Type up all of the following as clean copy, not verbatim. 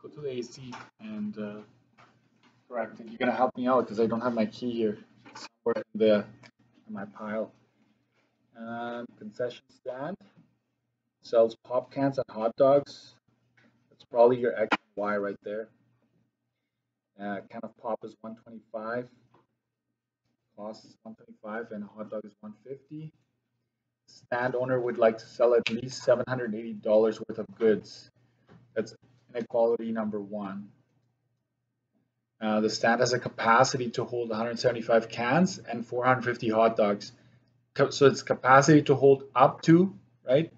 go to the AC and correct it. You're gonna help me out because I don't have my key here. It's somewhere in my pile. Concession stand sells pop cans and hot dogs. That's probably your X and Y right there. Can of pop is 125. Cost is 125, and a hot dog is 150. Stand owner would like to sell at least $780 worth of goods. That's inequality number one. The stand has a capacity to hold 175 cans and 450 hot dogs. So it's capacity to hold up to, right?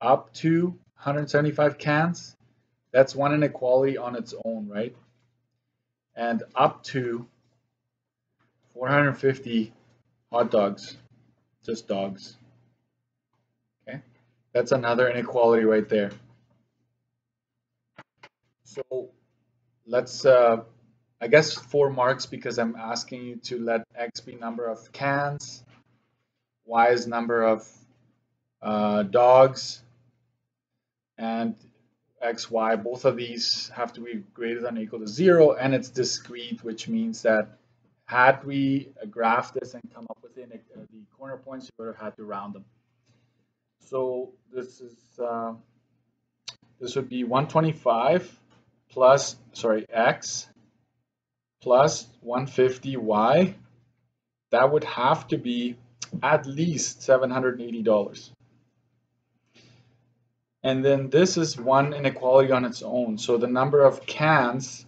Up to 175 cans. That's one inequality on its own, right? And up to 450 hot dogs, just dogs. Okay, that's another inequality right there. So let's, I guess 4 marks because I'm asking you to let X be number of cans, Y is number of dogs, and X, Y, both of these have to be greater than or equal to 0, and it's discrete, which means that had we graphed this and come up with the corner points, you would have had to round them. So this would be 125 plus, sorry, X plus 150Y. That would have to be at least $780. And then this is one inequality on its own. So the number of cans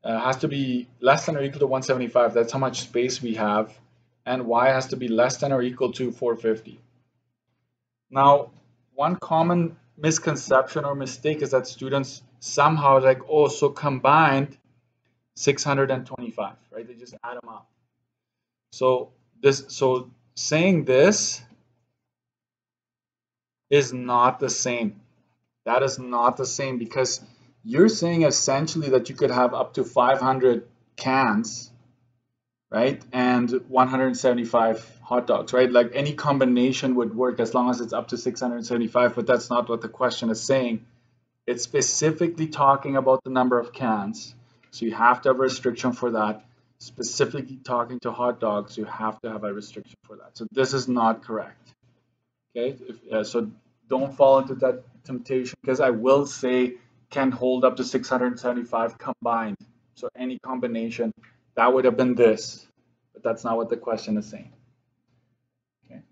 has to be less than or equal to 175. That's how much space we have. And Y has to be less than or equal to 450. Now, one common misconception or mistake is that students somehow like, oh, so combined 625, right? They just add them up. So saying this is not the same. That is not the same because you're saying essentially that you could have up to 500 cans, right? And 175 hot dogs, right? Like any combination would work as long as it's up to 675, but that's not what the question is saying. It's specifically talking about the number of cans. So you have to have a restriction for that. Specifically talking to hot dogs, you have to have a restriction for that. So this is not correct. Okay, so don't fall into that temptation because I will say can hold up to 675 combined. So any combination, that would have been this, but that's not what the question is saying. Okay.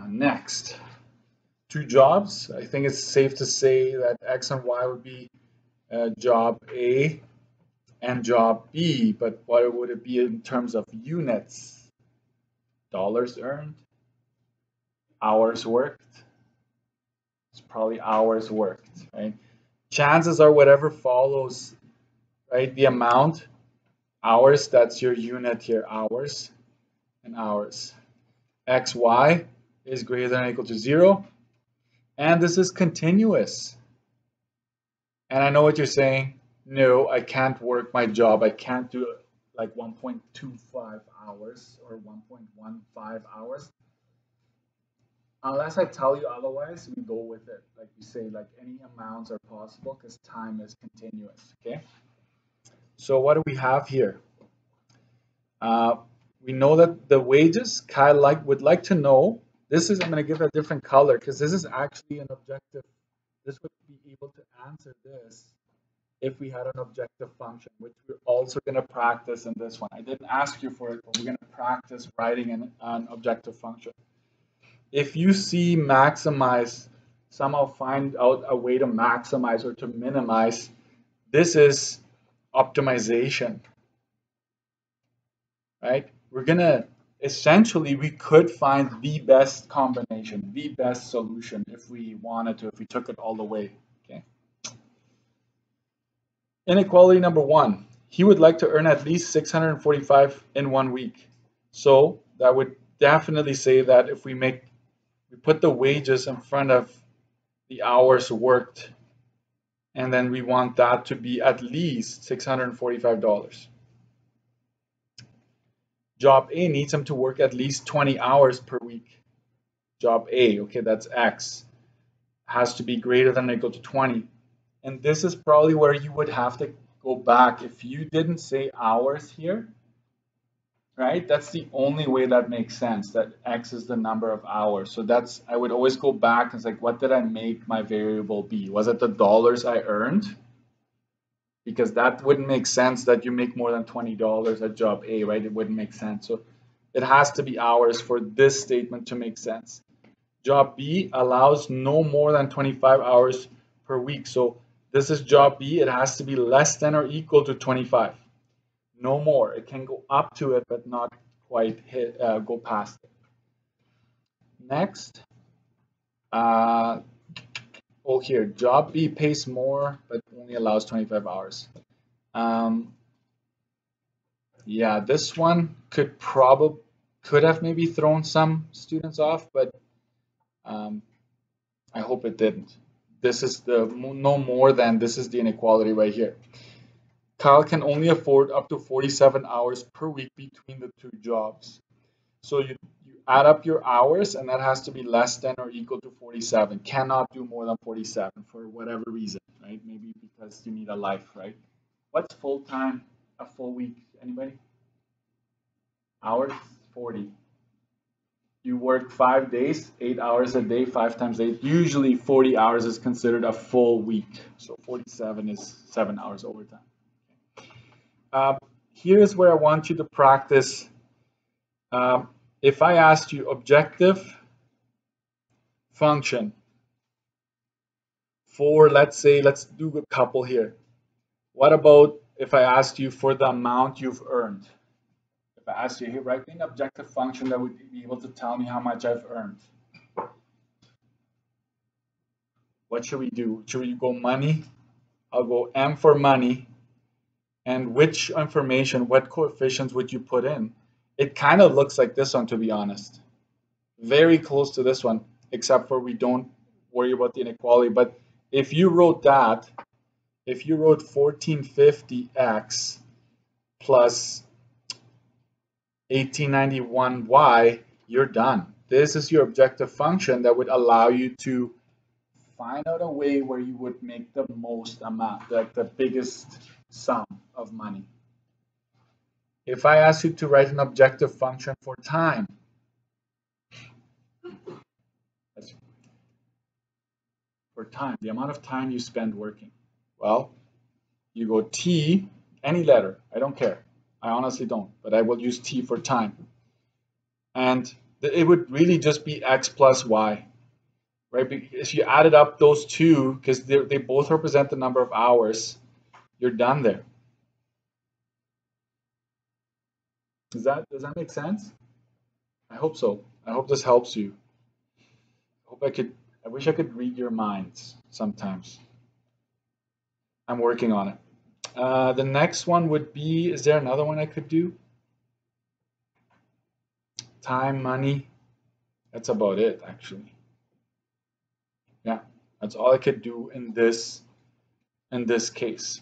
Next, 2 jobs. I think it's safe to say that X and Y would be job A and job B, but what would it be in terms of units? Dollars earned, hours worked. It's probably hours worked, right? Chances are whatever follows, right? The amount, hours, that's your unit here, hours and hours. XY is greater than or equal to 0. And this is continuous. And I know what you're saying. No, I can't work my job. I can't do like 1.25 hours or 1.15 hours. Unless I tell you otherwise, we go with it. Like we say, like any amounts are possible because time is continuous, okay? So what do we have here? We know that the wages, Kyle would like to know, this is, I'm going to give it a different color because this is actually an objective. This would be able to answer this if we had an objective function, which we're also going to practice in this one. I didn't ask you for it, but we're going to practice writing an objective function. If you see maximize, somehow find out a way to maximize or to minimize, this is optimization, right? We're going to, essentially, we could find the best combination, the best solution if we wanted to, if we took it all the way, okay? Inequality number 1, he would like to earn at least 645 in 1 week. So that would definitely say that if we put the wages in front of the hours worked, and then we want that to be at least $645. Job A needs him to work at least 20 hours per week. Job A, okay, that's X. has to be greater than or equal to 20. And this is probably where you would have to go back. If you didn't say hours here, right? That's the only way that makes sense, that X is the number of hours. So that's, I would always go back and it's like, what did I make my variable be? Was it the dollars I earned? Because that wouldn't make sense that you make more than $20 at job A, right? It wouldn't make sense. So it has to be hours for this statement to make sense. Job B allows no more than 25 hours per week. So this is job B. It has to be less than or equal to 25. No more. It can go up to it, but not quite go past it. Next. Oh, here. Job B pays more, but only allows 25 hours. Yeah, this one could have maybe thrown some students off, but I hope it didn't. This is the no more than, this is the inequality right here. Kyle can only afford up to 47 hours per week between the two jobs. So you add up your hours, and that has to be less than or equal to 47. Cannot do more than 47 for whatever reason, right? Maybe because you need a life, right? What's full time, a full week? Anybody? Hours? 40. You work 5 days, 8 hours a day, 5 times 8. Usually 40 hours is considered a full week. So 47 is 7 hours overtime. Here's where I want you to practice. If I asked you objective function for, let's do a couple here. What about if I asked you for the amount you've earned? If I asked you, hey, write me an objective function that would be able to tell me how much I've earned. What should we do? Should we go money? I'll go M for money. And which information, what coefficients would you put in? It kind of looks like this one, to be honest. Very close to this one, except for we don't worry about the inequality. But if you wrote that, if you wrote 1450x plus 1891y, you're done. This is your objective function that would allow you to find out a way where you would make the most amount, like the biggest sum of money. If I ask you to write an objective function for time, the amount of time you spend working, well, you go T, any letter, I don't care. I honestly don't, but I will use T for time. And it would really just be X plus Y, right? If you added up those two, because they both represent the number of hours, you're done there. Does that make sense? I hope so. I hope this helps you. I wish I could read your minds sometimes. I'm working on it. The next one would be, is there another one I could do? Time, money. That's about it, actually. Yeah, that's all I could do in this case.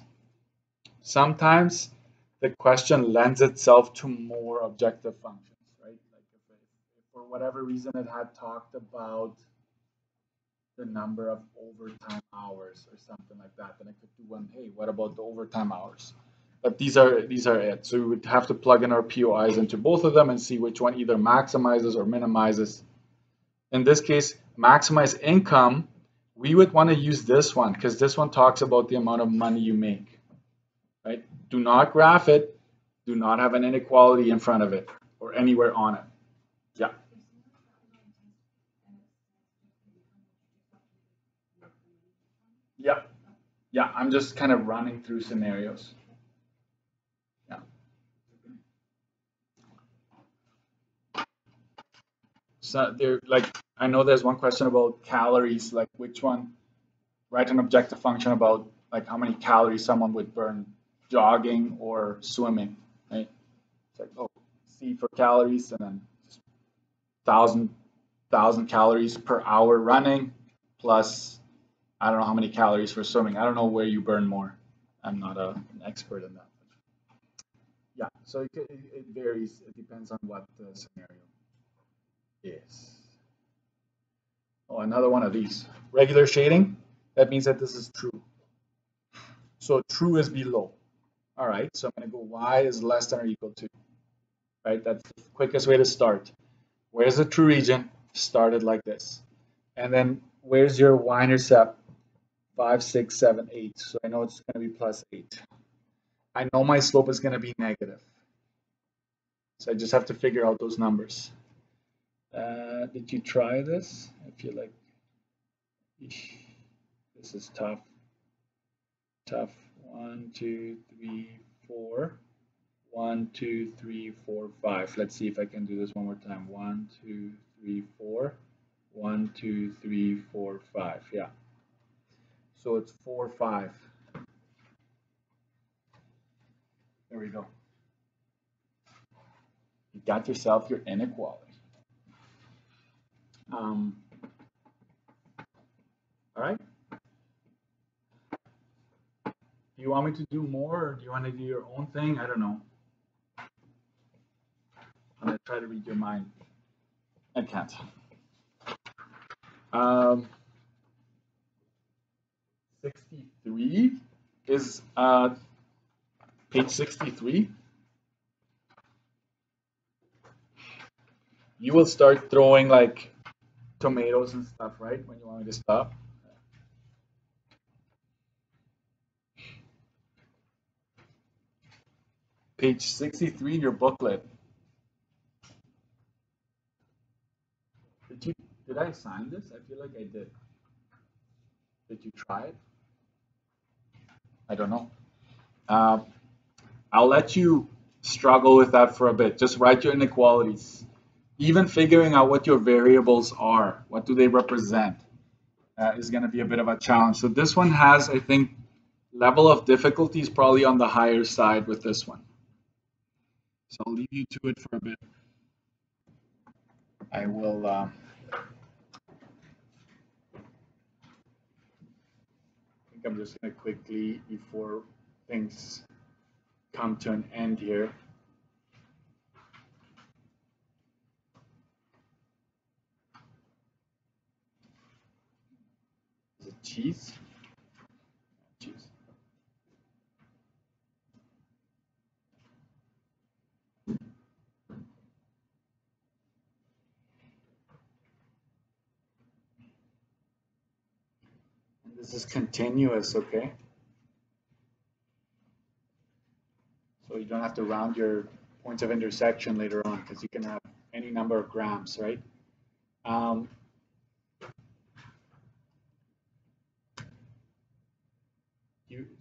Sometimes the question lends itself to more objective functions, right? Like if for whatever reason it had talked about the number of overtime hours or something like that, then I could do one, hey, what about the overtime hours? But these are it. So we would have to plug in our POIs into both of them and see which one either maximizes or minimizes. In this case, maximize income, we would want to use this one because this one talks about the amount of money you make, right? Do not graph it. Do not have an inequality in front of it or anywhere on it. Yeah. Yeah. Yeah, I'm just kind of running through scenarios. Yeah. So there, like, I know there's one question about calories, like which one, write an objective function about like how many calories someone would burn jogging or swimming, right? It's like, oh, C for calories and then 1,000 calories per hour running plus I don't know how many calories for swimming. I don't know where you burn more. I'm not an expert in that. Yeah, so it varies. It depends on what the scenario is. Oh, another one of these. regular shading, that means that this is true. So true is below. All right, so I'm going to go y is less than or equal to. Right, that's the quickest way to start. Where's the true region? Started like this. And then where's your y-intercept? 5, 6, 7, 8. So I know it's going to be plus 8. I know my slope is going to be negative. So I just have to figure out those numbers. Did you try this? I feel like this is tough. Tough. 1, 2, 3, 4. 1, 2, 3, 4, 5. Let's see if I can do this one more time. 1, 2, 3, 4. 1, 2, 3, 4, 5. Yeah. So it's 4, 5. There we go. You got yourself your inequality. All right. Do you want me to do more, or do you want to do your own thing? I don't know. I'm going to try to read your mind. I can't. 63 is page 63. You will start throwing like tomatoes and stuff, right? When you want me to stop. Page 63 in your booklet. Did I sign this? I feel like I did. Did you try it? I don't know. I'll let you struggle with that for a bit. Just write your inequalities. Even figuring out what your variables are, what do they represent, is going to be a bit of a challenge. So this one has, I think, level of difficulty is probably on the higher side with this one. So I'll leave you to it for a bit. I will I think I'm just going to quickly, before things come to an end here. Is it cheese? Cheese. And this is continuous, okay? So you don't have to round your points of intersection later on, because you can have any number of grams, right?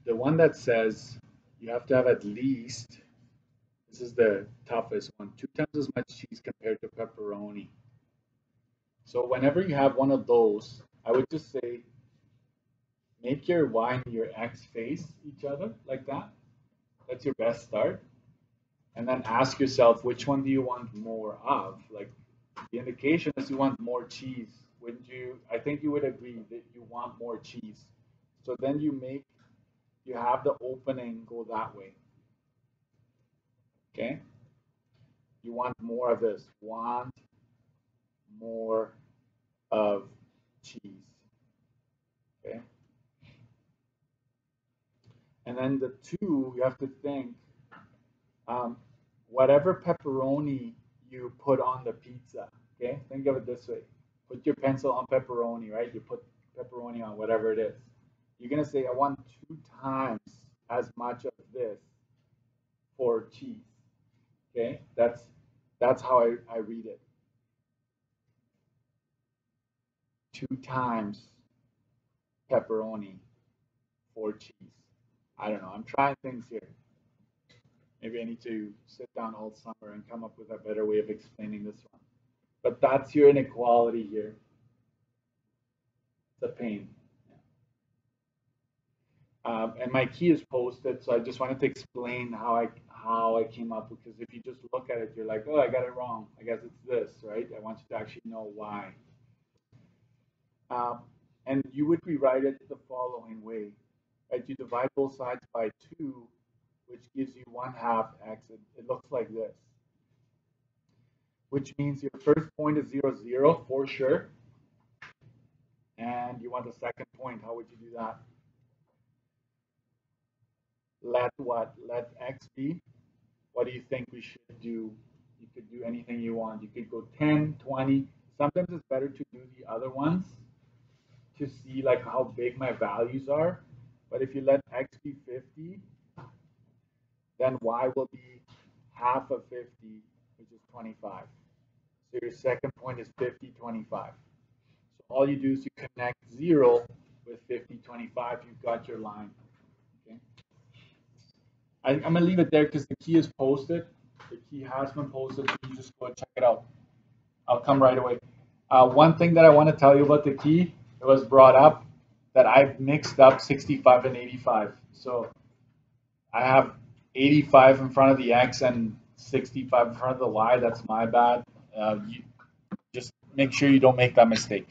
The one that says you have to have at least, this is the toughest one, 2 times as much cheese compared to pepperoni. So whenever you have one of those, I would just say make your y and your x face each other like that. That's your best start. And then ask yourself, which one do you want more of? Like the indication is you want more cheese. Wouldn't you? I think you would agree that you want more cheese. So then you have the opening go that way. Okay? You want more of this. Want more of cheese. Okay? And then the 2, you have to think, whatever pepperoni you put on the pizza, okay? Think of it this way. Put your pencil on pepperoni, right? You put pepperoni on whatever it is. You're going to say, I want 2 times as much of this for cheese, okay? That's how I read it. 2 times pepperoni for cheese. I don't know. I'm trying things here. Maybe I need to sit down all summer and come up with a better way of explaining this one. But that's your inequality here. It's a pain. And my key is posted, so I just wanted to explain how I came up, because if you just look at it, you're like, oh, I got it wrong. I guess it's this, right? I want you to actually know why. And you would rewrite it the following way, right? You divide both sides by 2, which gives you 1/2 x. It looks like this, which means your first point is 0, 0 for sure. And you want the second point. How would you do that? Let what? Let x be. What do you think we should do? You could do anything you want. You could go 10, 20. Sometimes it's better to do the other ones to see like how big my values are. But if you let x be 50, then y will be half of 50, which is 25. So your second point is 50, 25. So all you do is you connect 0 with 50, 25. You've got your line. Okay. I'm going to leave it there because the key is posted. The key has been posted, so you just go and check it out. I'll come right away. One thing that I want to tell you about the key, it was brought up that I've mixed up 65 and 85. So I have 85 in front of the X and 65 in front of the Y. That's my bad. You just make sure you don't make that mistake.